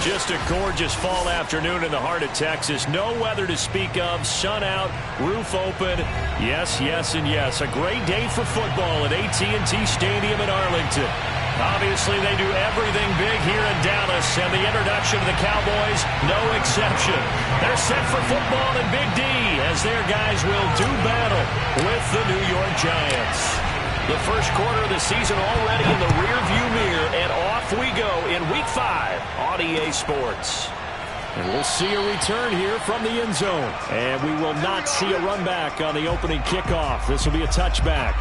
Just a gorgeous fall afternoon in the heart of Texas. No weather to speak of. Sun out, roof open. Yes, yes, and yes. A great day for football at AT&T Stadium in Arlington. Obviously, they do everything big here in Dallas, and the introduction of the Cowboys, no exception. They're set for football in Big D as their guys will do battle with the New York Giants. The first quarter of the season already in the rearview mirror, and off we go in Week 5 on EA Sports. And we'll see a return here from the end zone. And we will not see a run back on the opening kickoff. This will be a touchback.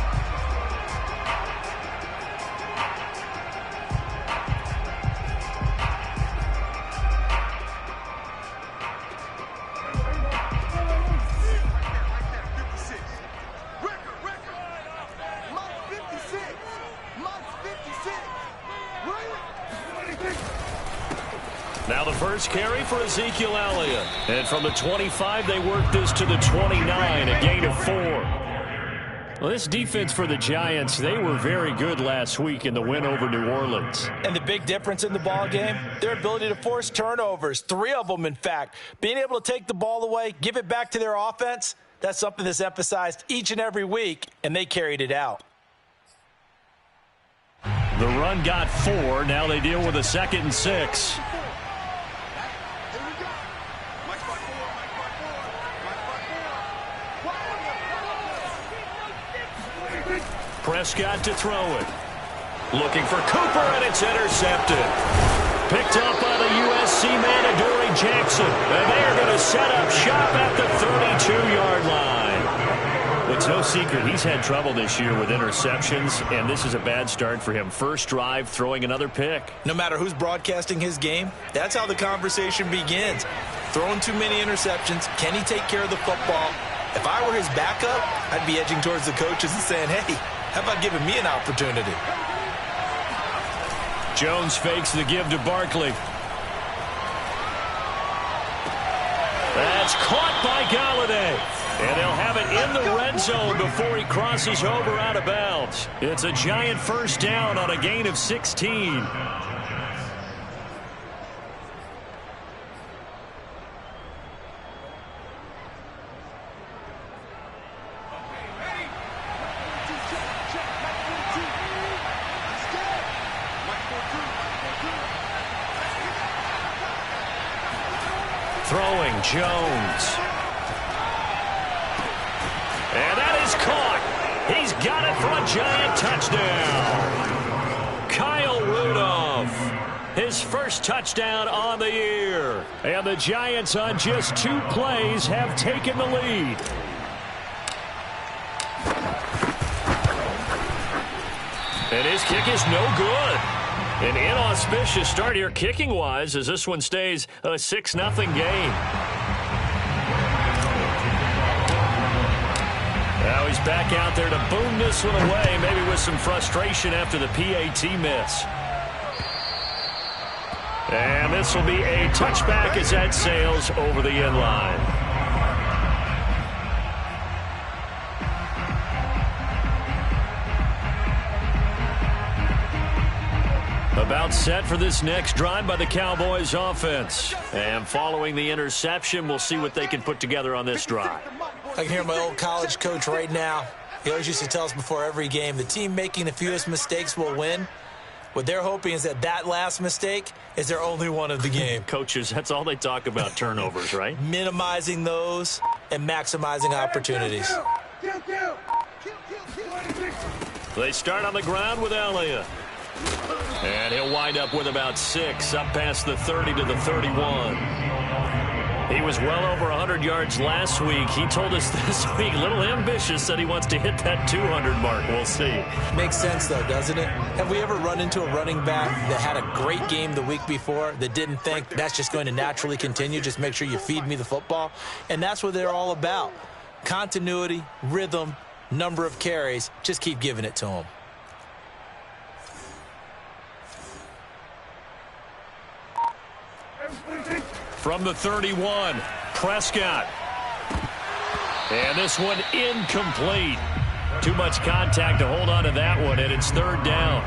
Now the first carry for Ezekiel Elliott. And from the 25, they work this to the 29, a gain of 4. Well, this defense for the Giants, they were very good last week in the win over New Orleans. And the big difference in the ball game, their ability to force turnovers, 3 of them, in fact. Being able to take the ball away, give it back to their offense, that's something that's emphasized each and every week, and they carried it out. The run got 4. Now they deal with a 2nd and 6. Prescott to throw it. Looking for Cooper, and it's intercepted. Picked up by the USC man, Adoree Jackson. And they are going to set up shop at the 32-yard line. It's no secret he's had trouble this year with interceptions, and this is a bad start for him. First drive, throwing another pick. No matter who's broadcasting his game, that's how the conversation begins. Throwing too many interceptions, can he take care of the football? If I were his backup, I'd be edging towards the coaches and saying, hey, how about giving me an opportunity? Jones fakes the give to Barkley. That's caught by Golladay. And they'll have it in the red zone before he crosses over out of bounds. It's a Giant first down on a gain of 16. Throwing Jones. And that is caught. He's got it for a Giant touchdown. Kyle Rudolph, his first touchdown on the year. And the Giants on just 2 plays have taken the lead. And his kick is no good. An inauspicious start here kicking-wise as this one stays a 6-0 game. Now he's back out there to boom this one away, maybe with some frustration after the PAT miss. And this will be a touchback as that sails over the end line. About set for this next drive by the Cowboys offense. And following the interception, we'll see what they can put together on this drive. I can hear my old college coach right now. He always used to tell us before every game, the team making the fewest mistakes will win. What they're hoping is that last mistake is their only one of the game. Coaches, that's all they talk about, turnovers, right? Minimizing those and maximizing opportunities. They start on the ground with Elliott. And he'll wind up with about 6, up past the 30 to the 31. He was well over 100 yards last week. He told us this week, a little ambitious, said he wants to hit that 200 mark. We'll see. Makes sense, though, doesn't it? Have we ever run into a running back that had a great game the week before that didn't think that's just going to naturally continue? Just make sure you feed me the football. And that's what they're all about. Continuity, rhythm, number of carries. Just keep giving it to them. From the 31, Prescott. And this one incomplete. Too much contact to hold on to that one, and it's 3rd down.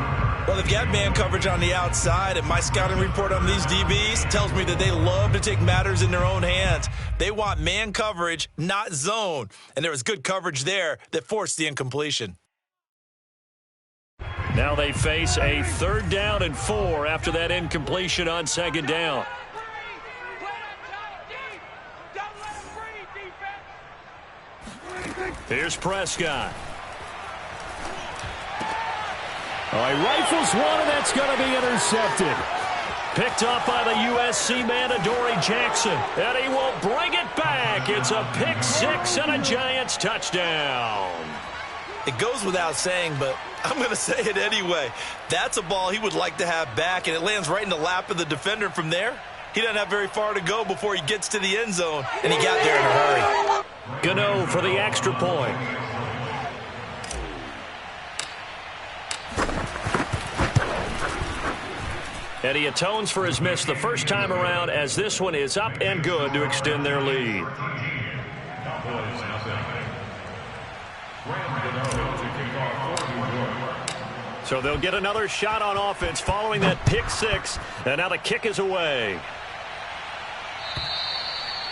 Well, they've got man coverage on the outside, and my scouting report on these DBs tells me that they love to take matters in their own hands. They want man coverage, not zone. And there was good coverage there that forced the incompletion. Now they face a 3rd down and 4 after that incompletion on 2nd down. Here's Prescott. Oh, he rifles one, and that's going to be intercepted. Picked up by the USC man, Adoree Jackson. And he will bring it back. It's a pick 6 and a Giants touchdown. It goes without saying, but I'm going to say it anyway. That's a ball he would like to have back, and it lands right in the lap of the defender. From there, he doesn't have very far to go before he gets to the end zone, and he got there in a hurry. Gano for the extra point. And he atones for his miss the first time around, as this one is up and good to extend their lead. So they'll get another shot on offense following that pick 6, and now the kick is away.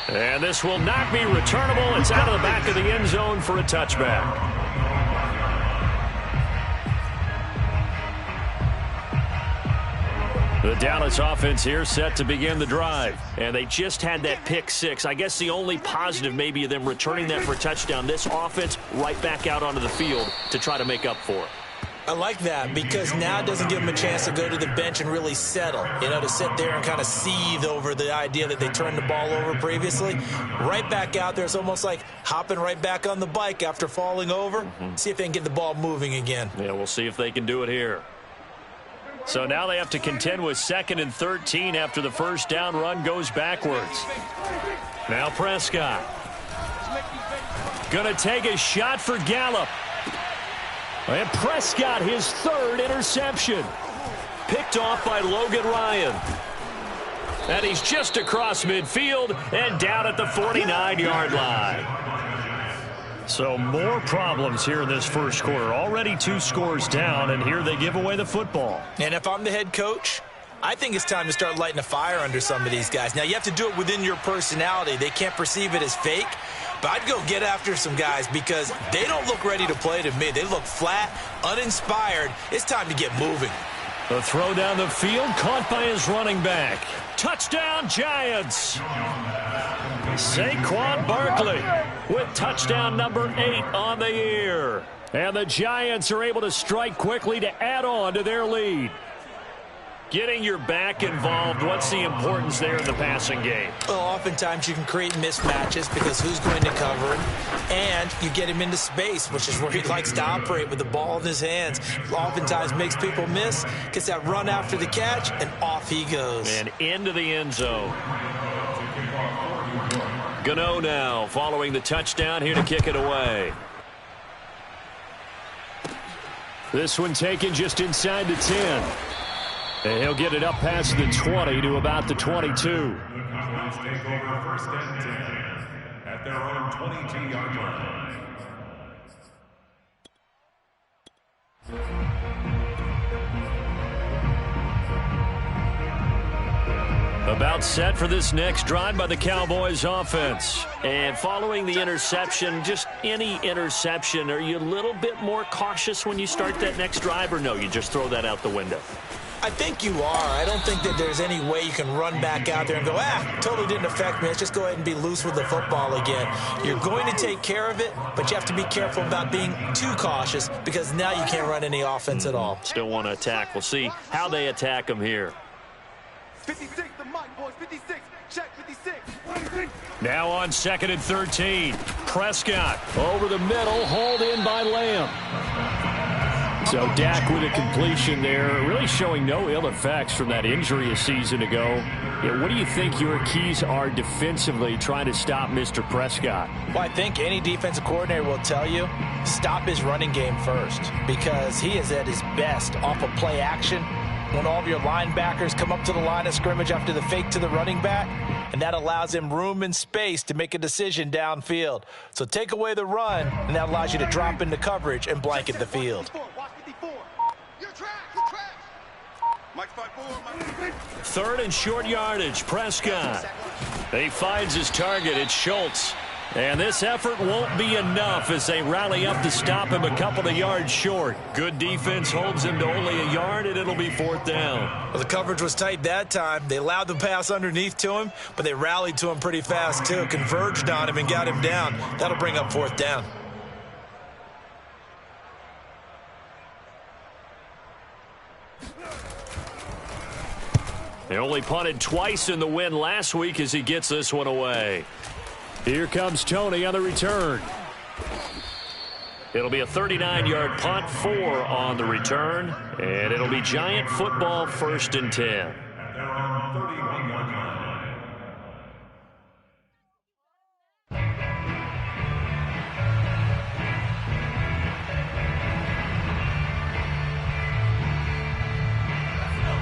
And this will not be returnable. It's out of the back of the end zone for a touchback. The Dallas offense here set to begin the drive. And they just had that pick 6. I guess the only positive maybe of them returning that for a touchdown. This offense right back out onto the field to try to make up for it. I like that because now it doesn't give them a chance to go to the bench and really settle, to sit there and kind of seethe over the idea that they turned the ball over previously. Right back out there, it's almost like hopping right back on the bike after falling over. See if they can get the ball moving again. Yeah, we'll see if they can do it here. So now they have to contend with 2nd and 13 after the first down run goes backwards. Now Prescott. Going to take a shot for Gallup. And Prescott, his 3rd interception. Picked off by Logan Ryan. And he's just across midfield and down at the 49-yard line. So more problems here in this first quarter. Already 2 scores down, and here they give away the football. And if I'm the head coach, I think it's time to start lighting a fire under some of these guys. Now, you have to do it within your personality. They can't perceive it as fake. But I'd go get after some guys because they don't look ready to play to me. They look flat, uninspired. It's time to get moving. The throw down the field caught by his running back. Touchdown, Giants. Saquon Barkley with touchdown number 8 on the year. And the Giants are able to strike quickly to add on to their lead. Getting your back involved, what's the importance there in the passing game? Well, oftentimes you can create mismatches because who's going to cover him? And you get him into space, which is where he likes to operate with the ball in his hands. Oftentimes makes people miss, gets that run after the catch, and off he goes. And into the end zone. Gano now following the touchdown here to kick it away. This one taken just inside the 10. And he'll get it up past the 20 to about the 22. Take over 1st and 10 at their own 22-yard line. About set for this next drive by the Cowboys offense. And following the interception, just any interception, are you a little bit more cautious when you start that next drive, or no, you just throw that out the window? I think you are. I don't think that there's any way you can run back out there and go, totally didn't affect me. Let's just go ahead and be loose with the football again. You're going to take care of it, but you have to be careful about being too cautious because now you can't run any offense at all. Still want to attack. We'll see how they attack them here. 56, the mic, boys. 56. Check 56. Now on 2nd and 13. Prescott over the middle, hauled in by Lamb. So Dak with a completion there, really showing no ill effects from that injury a season ago. Yeah, what do you think your keys are defensively trying to stop Mr. Prescott? Well, I think any defensive coordinator will tell you, stop his running game first because he is at his best off of play action when all of your linebackers come up to the line of scrimmage after the fake to the running back, and that allows him room and space to make a decision downfield. So take away the run, and that allows you to drop into coverage and blanket the field. Third and short yardage, Prescott. He finds his target, it's Schultz. And this effort won't be enough as they rally up to stop him a couple of yards short. Good defense holds him to only a yard, and it'll be 4th down. Well, the coverage was tight that time. They allowed the pass underneath to him, but they rallied to him pretty fast, too. Converged on him and got him down. That'll bring up 4th down. They only punted twice in the win last week as he gets this one away. Here comes Tony on the return. It'll be a 39-yard punt, 4 on the return, and it'll be Giant football 1st and 10. At their own 31-yard line.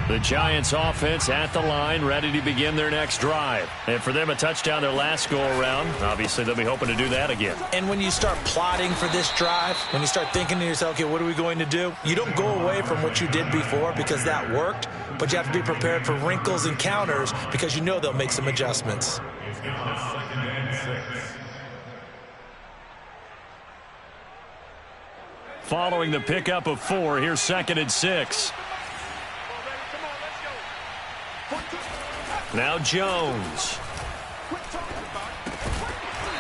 The Giants offense at the line, ready to begin their next drive. And for them, a touchdown their last go-around. Obviously, they'll be hoping to do that again. And when you start plotting for this drive, when you start thinking to yourself, okay, what are we going to do? You don't go away from what you did before because that worked, but you have to be prepared for wrinkles and counters because you know they'll make some adjustments. It's now 2nd and 6. Following the pickup of 4, here's 2nd and 6. Now Jones.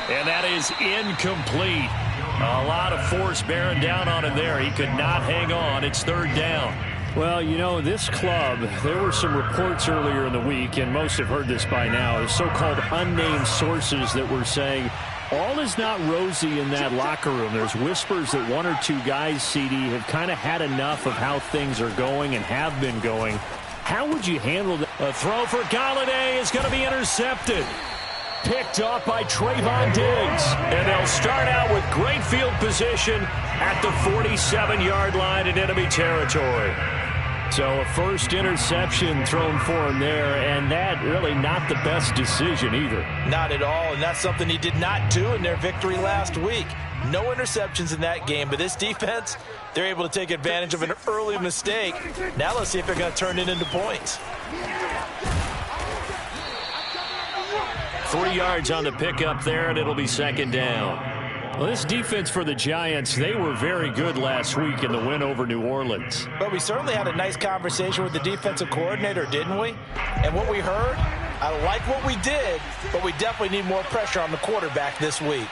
And that is incomplete. A lot of force bearing down on him there. He could not hang on. It's 3rd down. Well, you know, this club, there were some reports earlier in the week, and most have heard this by now, the so-called unnamed sources that were saying all is not rosy in that locker room. There's whispers that 1 or 2 guys, CD, have kind of had enough of how things are going and have been going. How would you handle that? A throw for Galladay is going to be intercepted. Picked off by Trayvon Diggs. And they'll start out with great field position at the 47-yard line in enemy territory. So a first interception thrown for him there, and that really not the best decision either. Not at all, and that's something he did not do in their victory last week. No interceptions in that game, but this defense, they're able to take advantage of an early mistake. Now let's see if they're going to turn it into points. 3 yards on the pickup there, and it'll be 2nd down. Well, this defense for the Giants, they were very good last week in the win over New Orleans. But we certainly had a nice conversation with the defensive coordinator, didn't we? And what we heard, I like what we did, but we definitely need more pressure on the quarterback this week.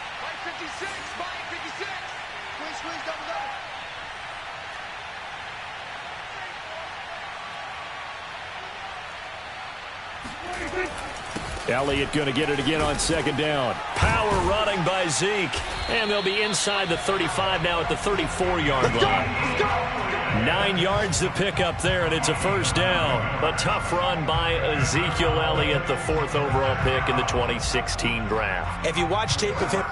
Elliott going to get it again on 2nd down. Power running by Zeke. And they'll be inside the 35 now at the 34-yard line. 9 yards to pick up there, and it's a 1st down. A tough run by Ezekiel Elliott, the 4th overall pick in the 2016 draft. If you watch tape of him,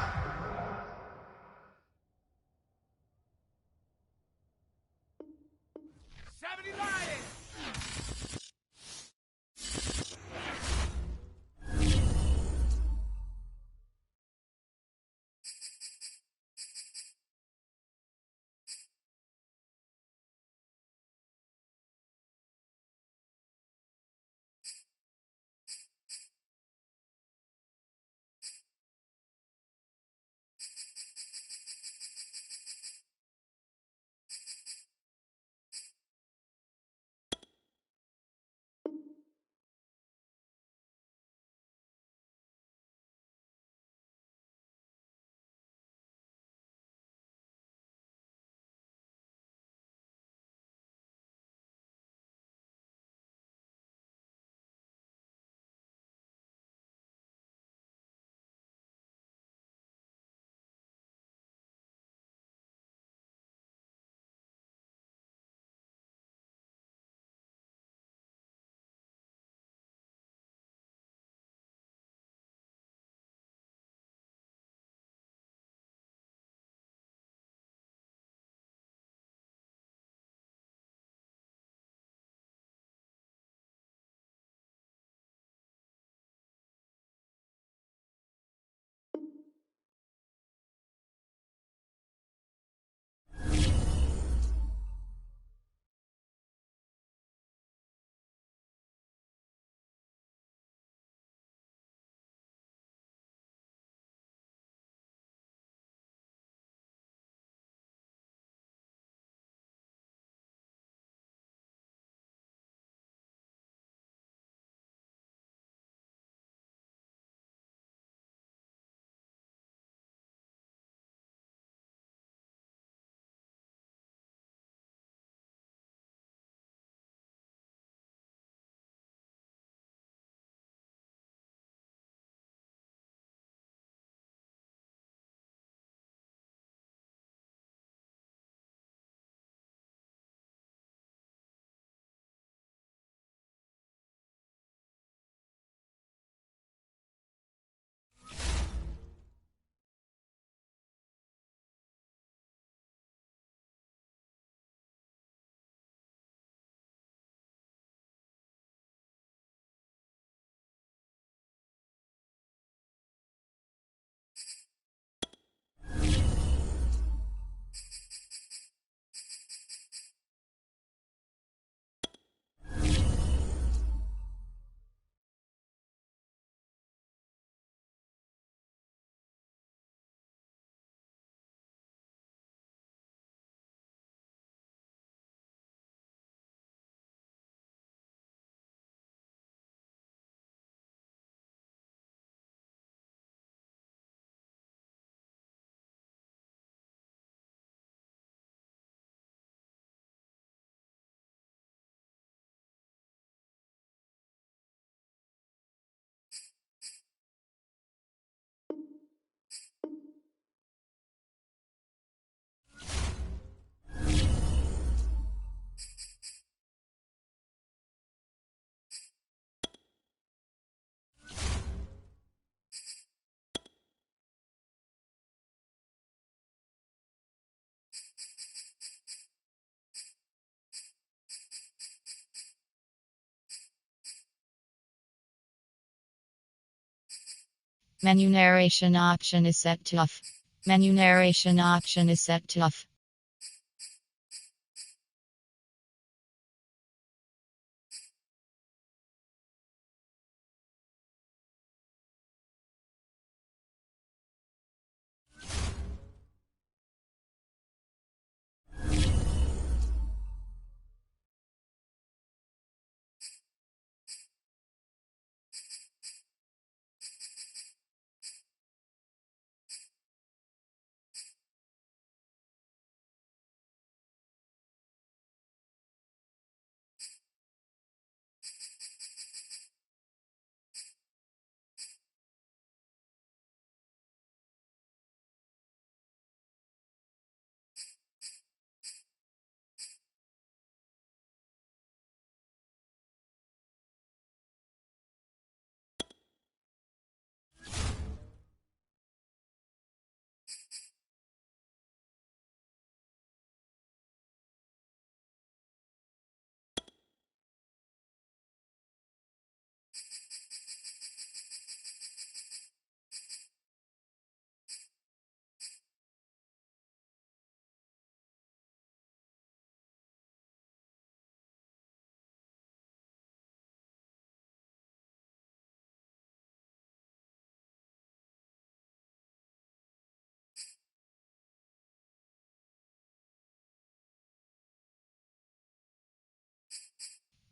Menu narration option is set to off. Menu narration option is set to off.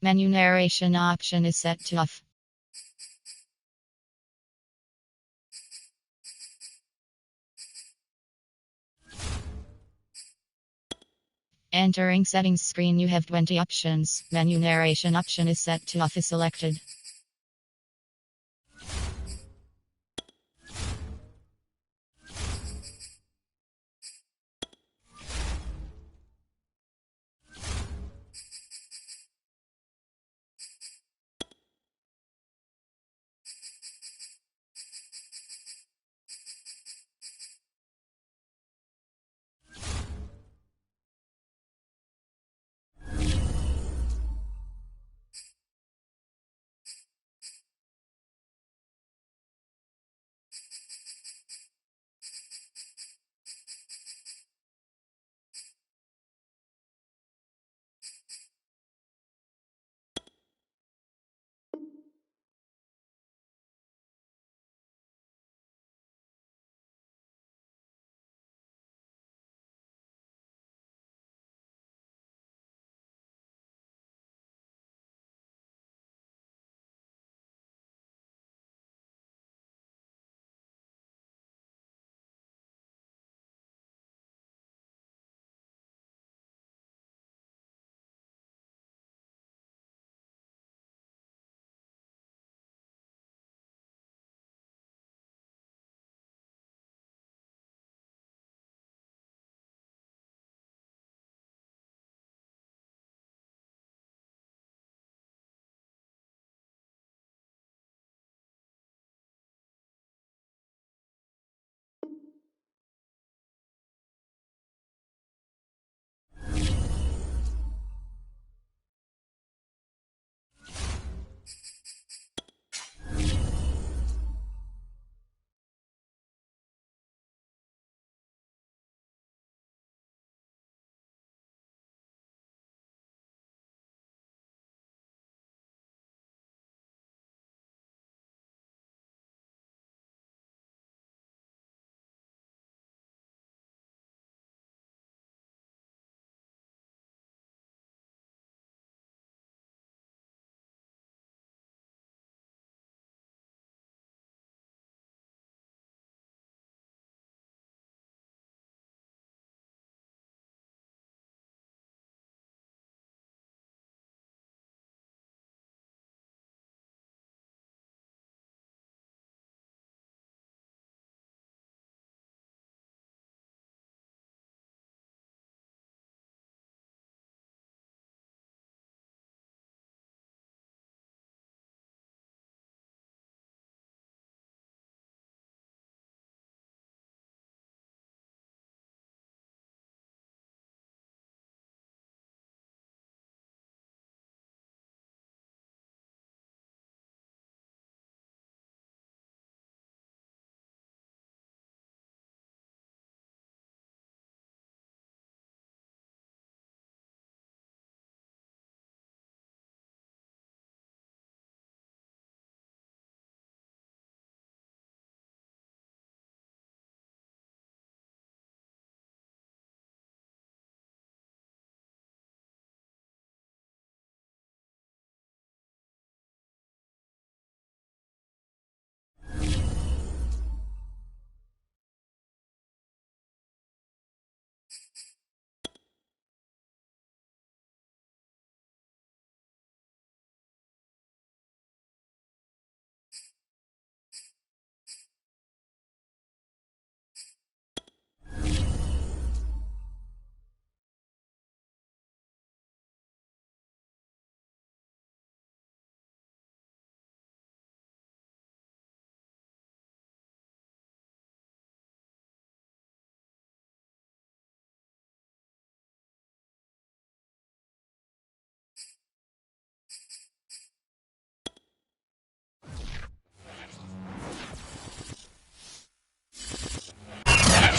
Menu narration option is set to off. Entering settings screen, you have 20 options. Menu narration option is set to off is selected.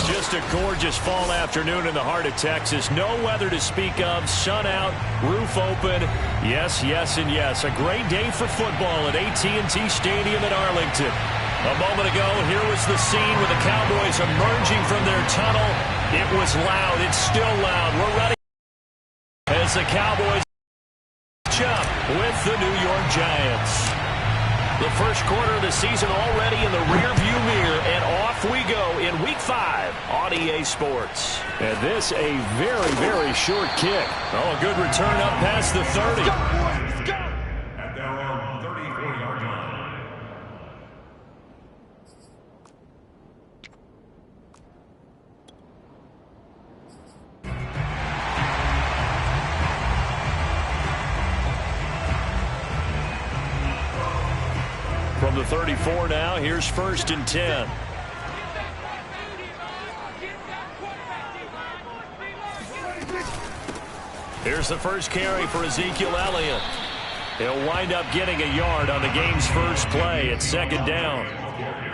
Just a gorgeous fall afternoon in the heart of Texas. No weather to speak of. Sun out, roof open. Yes, yes, and yes. A great day for football at AT&T Stadium in Arlington. A moment ago, here was the scene with the Cowboys emerging from their tunnel. It was loud. It's still loud. We're ready as the Cowboys catch up with the New York Giants. The first quarter of the season already in the rearview mirror, and off we go in Week 5 on EA Sports. And this a very, very short kick. Oh, a good return up past the 30. At their own 34-yard line. From the 34 now, here's 1st and 10. Here's the first carry for Ezekiel Elliott. He'll wind up getting a yard on the game's first play at 2nd down.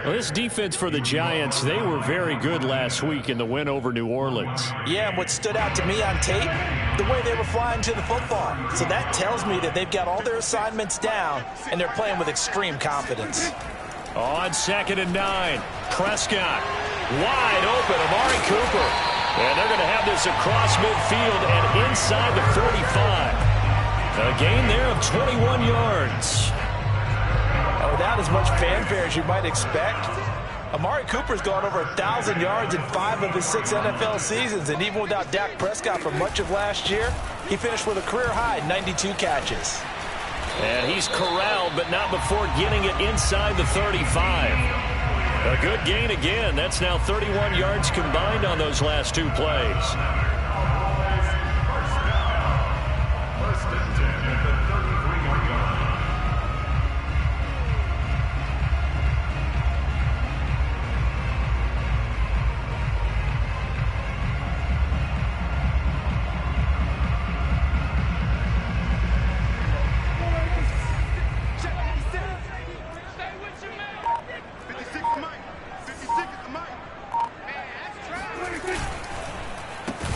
Well, this defense for the Giants, they were very good last week in the win over New Orleans. Yeah, and what stood out to me on tape, the way they were flying to the football. So that tells me that they've got all their assignments down, and they're playing with extreme confidence. On 2nd and 9, Prescott wide open, Amari Cooper. And they're going to have this across midfield and inside the 45. A gain there of 21 yards. Without as much fanfare as you might expect, Amari Cooper's gone over 1,000 yards in 5 of his 6 NFL seasons, and even without Dak Prescott for much of last year, he finished with a career-high 92 catches. And he's corralled, but not before getting it inside the 35. A good gain again. That's now 31 yards combined on those last 2 plays. First and 10 at the 33-yard line.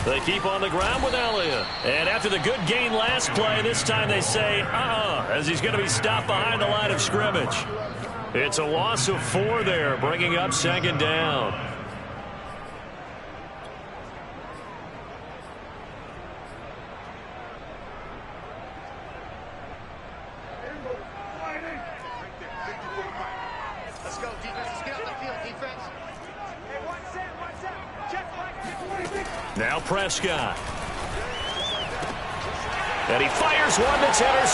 They keep on the ground with Elliott. And after the good gain last play, this time they say, as he's going to be stopped behind the line of scrimmage. It's a loss of 4 there, bringing up 2nd down. Let's go, defense. Let's get on the field, defense. Hey, what's that? Now Prescott. And he fires one that's intercepted.